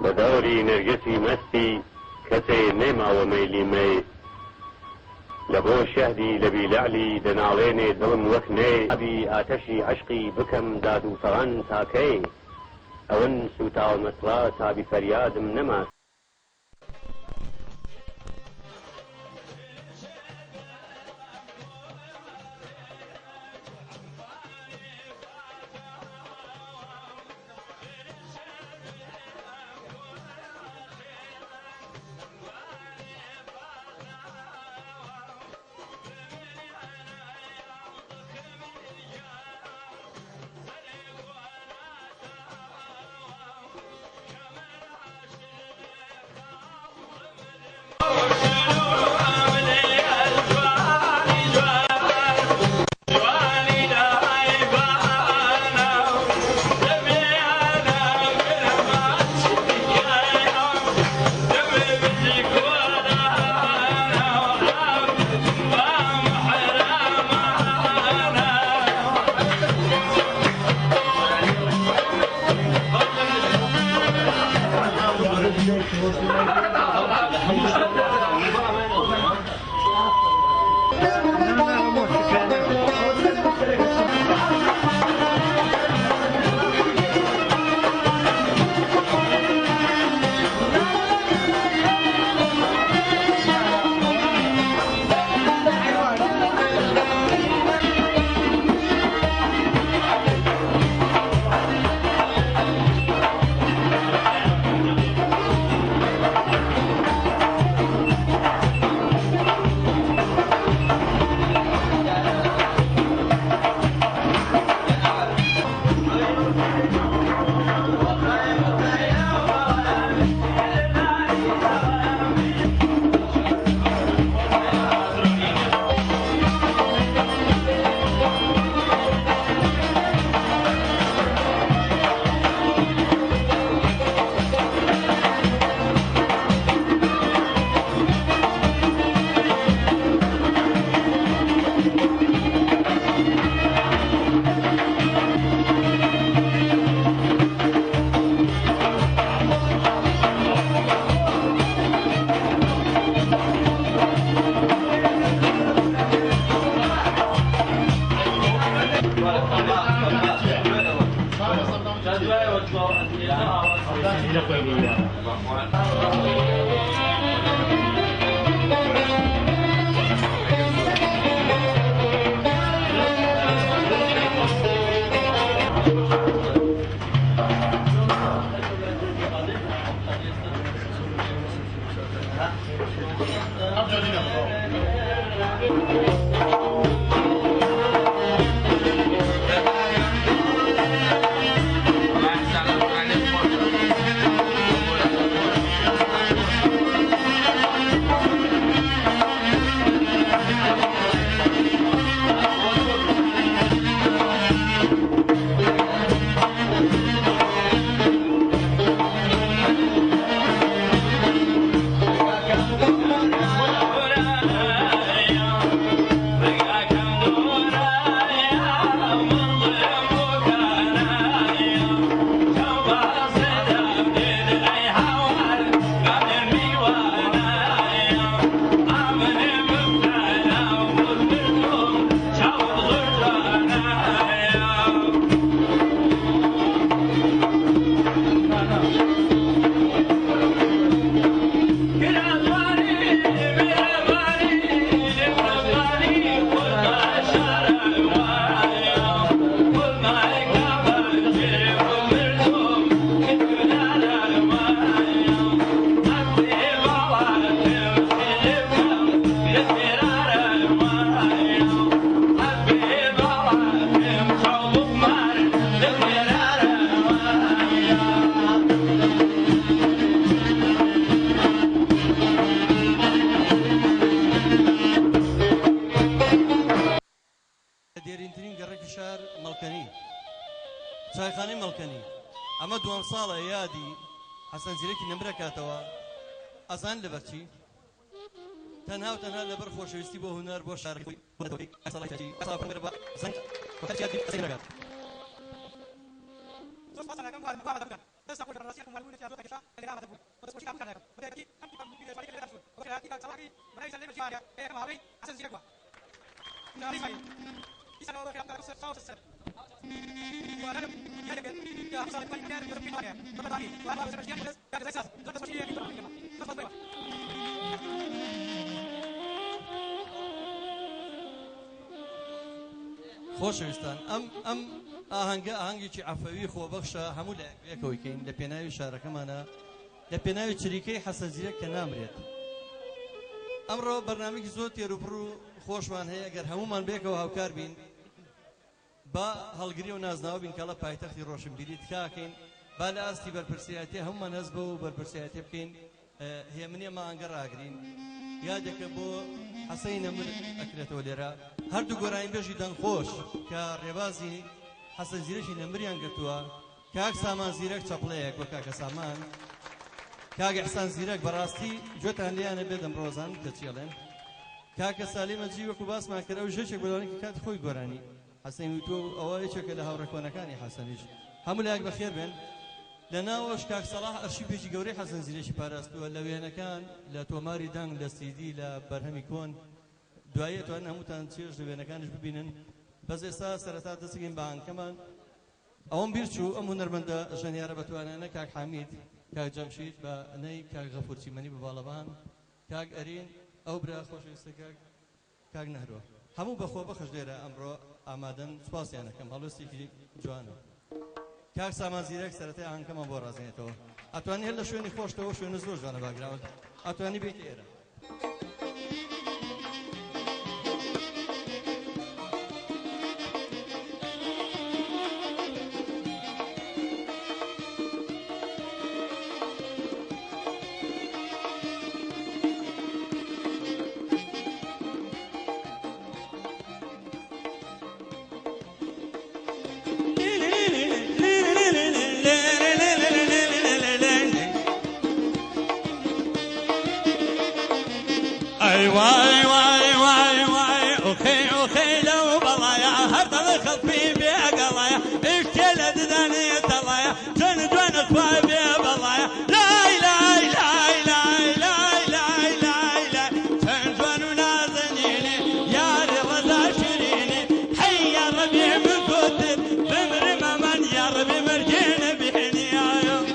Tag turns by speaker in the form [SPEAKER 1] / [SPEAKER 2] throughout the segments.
[SPEAKER 1] بەدەوری نەرگەسی مەستی کەسێ نێماوە مەیلی مەی لە بۆ شەهدی لە بیلعلی دەناڵێنێ دڵم وەک نێ ئەبی ئاتەشی عەشقی بکەم داد و فەغان تاکەی ئەون سوتاو مەسڵا تابی فەریادم نەما
[SPEAKER 2] چایخانەی مەڵکەنی ئەمە دووەم ساڵە یادی حەسەن زیرەکی نەمرەکاتەوە ئەزان لەبەرچی تەنها و تەنها لەبەر خۆشەویستی بۆ هونەر بۆ شارەکەی زەنگ خۆشەویستان ئەم ئاهەنگە ئاهەنگێکی عەفەوی خۆبەخشە هەموو لایەکەوەی کەین لە پێناوی شارەکەمانە لە پێناوی چریکەی حەسەن زیرەک کە نامرێت. ئەمڕۆ بەرنامێکی زۆر تێروپڕ و خۆشمان هەیە ئەگەر هەمومان بێکەوە هاوکار بین با هەڵگری و نازناوە بین کە لە پایتەختی ڕۆشنبیری تکاکەین با لە ئاستی بەرپرسیاتی هەمومان هەست بە و بەرپرسیاتی بکەین هێمنی ئەمە ڕاگرین یادێکە بۆ حەسەی نەمر ئەکرێتەوە لێرە هەردوو گۆرانی بێژی دەنگخۆش کە ڕێبازی حەسەن زیرەکی نەمریان گرتووە کاک سامان زیرەک چەپڵەیەک وە کاکە سامان کاک ئەحسان زیرەک بەڕاستی گوێتان لێیانە بێت ئەمڕۆزان کە چێڵێن کاکە سالیمە جی وەکو باسمان کرد ئەو ژێچێک بەداوانێکی کات خۆی گۆرانی حەسەن وتۆ ئەوە یەکێکە لە هاوڕێکۆنەکانی حەسەنیش هەموو لایەک بەخێر بێن لە ناوەش کاک سەڵاح ئەرشیڤێکی گەورەی حەسەن زیرەکی پاراستووە لە وێنەکان لە تۆماری دەنگ لە سیدی لە بەرهەمی کۆن دوایە توان هەمووتان چێژ لە وێنەکانش ببینن بەس ئێستا سەرەتا دەستگەین بە ئاهەنگەکەمان ئەوەم بیر چوو ئەم هونەرمەندە ژەنیارە بەتوانانە کاک حامید کاک جەمشید بە نەی کاک غەفور چیمەنی بە باڵەبان کاک ئەرین ئەو برا خۆشەویستە کاک نەهرۆ هەموو بەخۆ بەخش لێرە ئەمڕۆ ئامادەن سوپاسیان دەکەم هەڵوێستێکی جوانە کاک سامان زیرەک سەرەتای ئاهەنگەمان بۆ ڕازێنێتەوە ئەتوانی هەر لە شوێنی خۆشتەوە شوێنە زۆر جوانە باگراون ئەتوانی بێتی ئێرە
[SPEAKER 3] واي واي واي واي اوكي اوكي لو بلايا هرد الخلفي بقلايا اشتلت ذاني طلايا جن اخوي ببلايا لا لا لا لا لا لا لا لا جن نازنيني يا رضا شيريني حي يا ربي من كتب بمر من يا ربي مرجين بحني يا يوم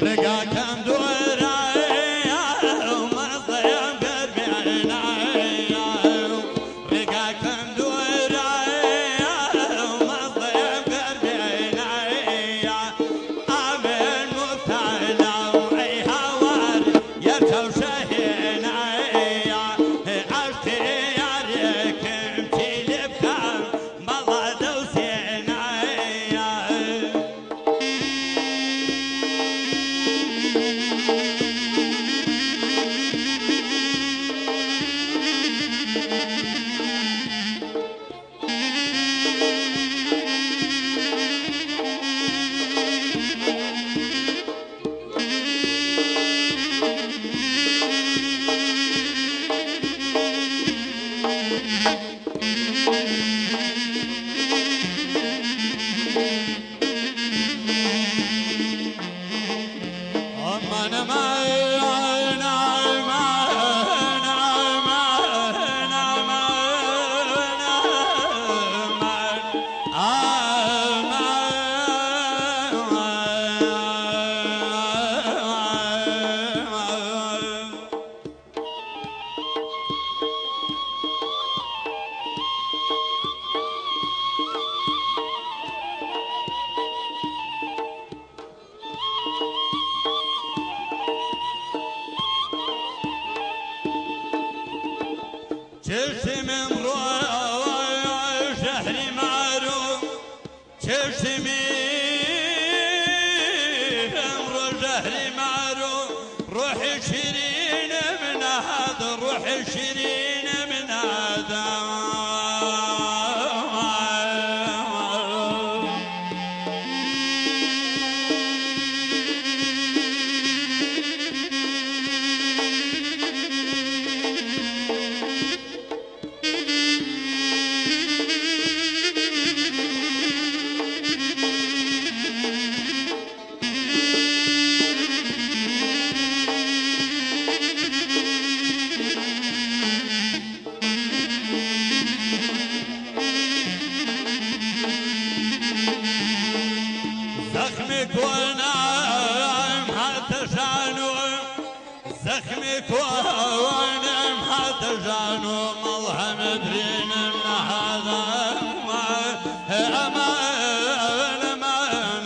[SPEAKER 3] ڕێگاکەم دوورایە مەزەیەم گەرمێنایە ڕێگاکەم دوورایە مەزەیەم گەرمێنایە ئامێن مفتانا و ئەی هاوار یەرچەو شەهێنایە ئەشتێ یارێکم چی لێ بکەم مەڵا دەوسێنایە چشمم رو شهری مارو چشمی رو شهری مارو روح شیرین من هذا روح شیرین من هذا زخمك ونام حتى جانو زخمك ونام حتى جانو ملهم برين من هذا أمان أمان أمان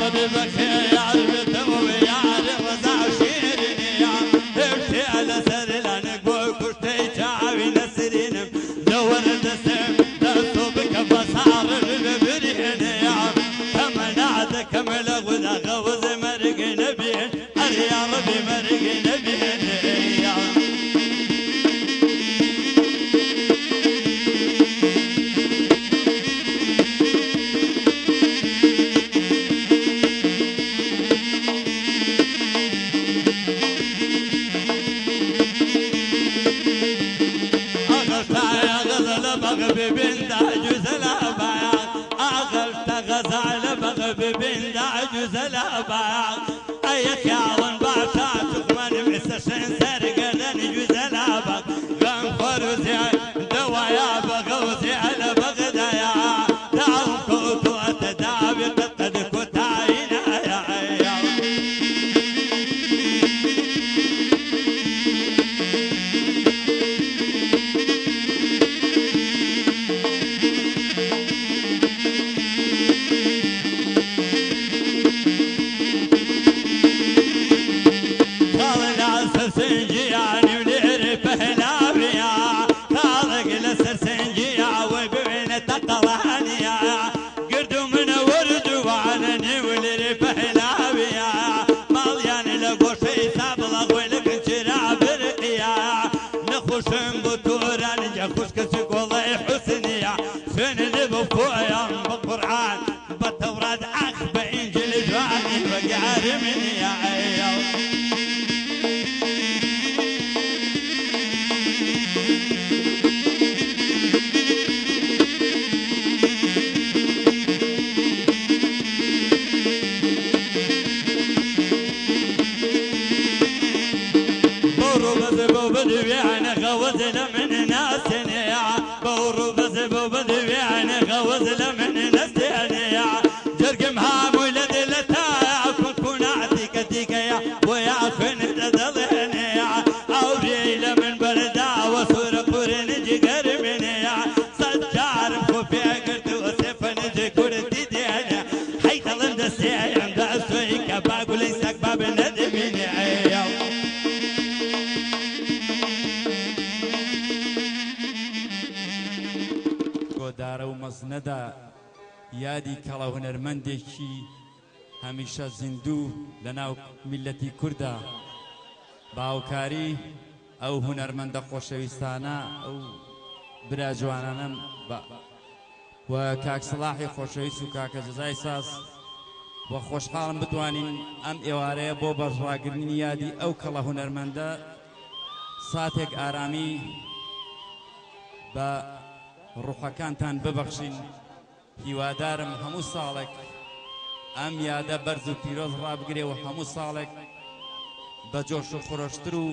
[SPEAKER 3] ودي بخيار بتوي يا رضا شيرني يا ابتي على سر لانك وكشتي شعبي نسرين دور دسم دسوبك بصار ببريني يا كمناد كمل غدا غوز مرق نبين يا ربي مرق نبين يا ببنت عجوز الأبايع أغلت غزال بغب بنت عجوز الأبايع أيك يا ظن باشا تخمن مسشن سرقنا نجوز الأبايع غنفر وزي دوايا بغوزي على بغدايا دعم كوتو أتدابي قد كتاينا يا بالقرآن بالتوراة أخ بإنجيل جواني وقعر مني يا عيال بورو بزبو بدويانا غوزنا من ناسنا بورو بزبو بدويانا غوزنا من ناسنا جرقم هام ولد لتا كون عتيك تيك يا ويا خن تدلنا يا اوريل من بردا وصور قرن جگر من يا سجار خوفي قرت وسفن جكرتي دينا حيت لند سيام داسويك باقول ليسك باب ندمين يا دارە و مەزنەدا یادی کەڵە هونەرمەندێکی هەمیشە زیندوو لە ناو میلەتی کووردا باوکاری ئەو هونەرمەندە خۆشەویستانە ئەو برا جوانانەم و کاک سەلاحی خۆشەویست و کاکە جەزای ساز و خۆشحاڵم بتوانین ئەم ئێوارەیە بۆ بەڕواگرنی یادی ئەو کەڵە هونەرمەندە ساتێک ئارامی بە ڕوحەکانتان ببەخشین هیوادارم هەموو ساڵێک ئەم یادە بەرز و پیرۆز ڕابگرێ و هەموو ساڵێک بە جۆش و خۆشتر و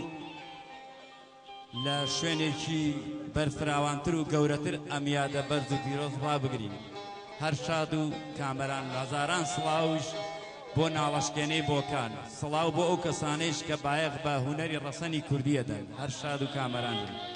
[SPEAKER 3] لە شوێنێکی بەرفراوانتر و گەورەتر ئەم یادە بەرز و پیرۆز ڕابگرین هەر شاد و کامەران هەزاران سڵاوش بۆ ناڵەشکێنەی بۆکان سڵاو بۆ ئەو کەسانەیش کە بایەخ بە هونەری ڕەسەنی کوردیەدەن هەر شاد و کامەران بن